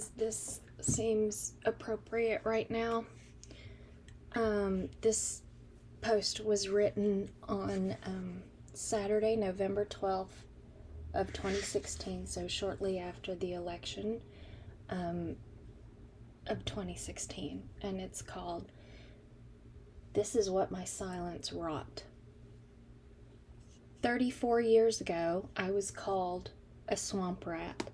because this seems appropriate right now. This post was written on Saturday, November 12th of 2016, so shortly after the election of 2016, and it's called "This is What My Silence Wrought." 34 years ago, I was called a swamp rat.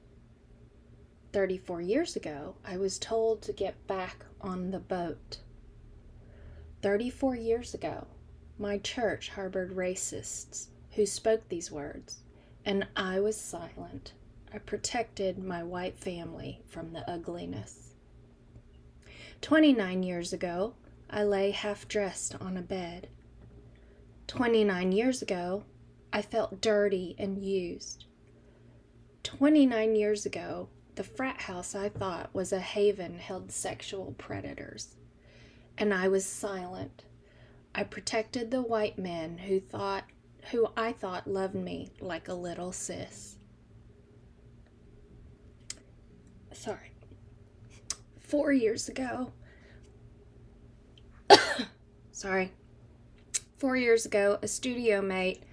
34 years ago, I was told to get back on the boat. 34 years ago, my church harbored racists who spoke these words, and I was silent. I protected my white family from the ugliness. 29 years ago, I lay half-dressed on a bed. 29 years ago, I felt dirty and used. 29 years ago, the frat house I thought was a haven held sexual predators, and I was silent. I protected the white men who I thought loved me like a little sis. 4 years ago, 4 years ago, a studio mate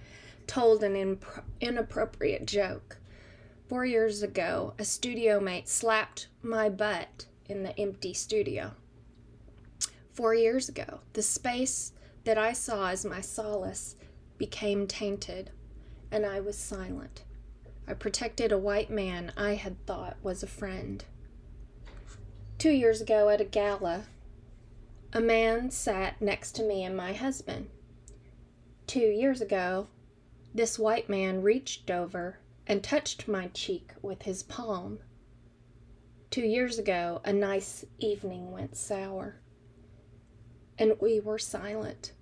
told an inappropriate joke. 4 years ago, a studio mate slapped my butt in the empty studio. 4 years ago, the space that I saw as my solace became tainted, and I was silent. I protected a white man I had thought was a friend. 2 years ago at a gala, a man sat next to me and my husband. 2 years ago, this white man reached over and touched my cheek with his palm. 2 years ago, a nice evening went sour, and we were silent.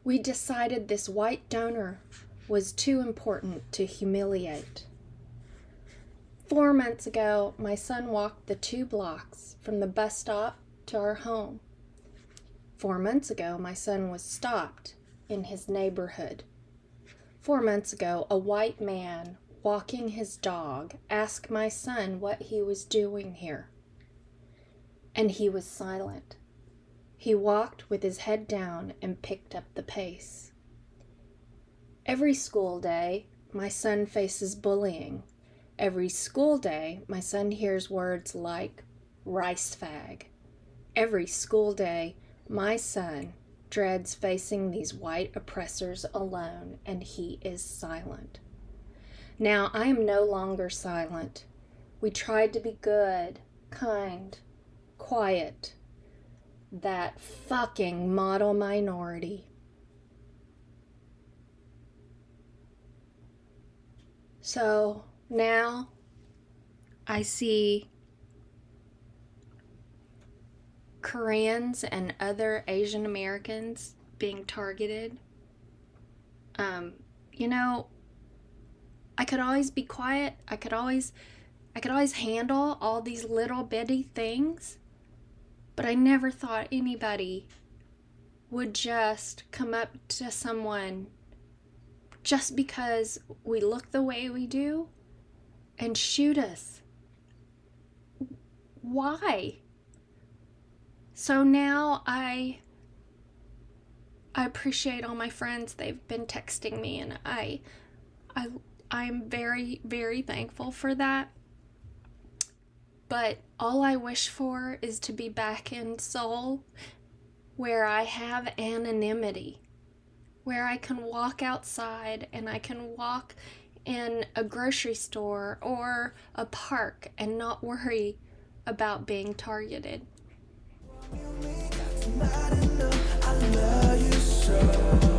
We decided this white donor was too important to humiliate. 4 months ago, my son walked the 2 blocks from the bus stop to our home. 4 months ago, my son was stopped in his neighborhood. 4 months ago, a white man walking his dog asked my son what he was doing here, and he was silent. He walked with his head down and picked up the pace. Every school day, my son faces bullying. Every school day, my son hears words like rice fag. Every school day, my son dreads facing these white oppressors alone, and he is silent. Now, I am no longer silent. We tried to be good, kind, quiet. That fucking model minority. So now I see Koreans and other Asian Americans being targeted. I could always be quiet. I could always handle all these little bitty things, but I never thought anybody would just come up to someone just because we look the way we do and shoot us. Why? So now I appreciate all my friends. They've been texting me, and I'm very, very thankful for that. But all I wish for is to be back in Seoul, where I have anonymity, where I can walk outside and I can walk in a grocery store or a park and not worry about being targeted. I love you so.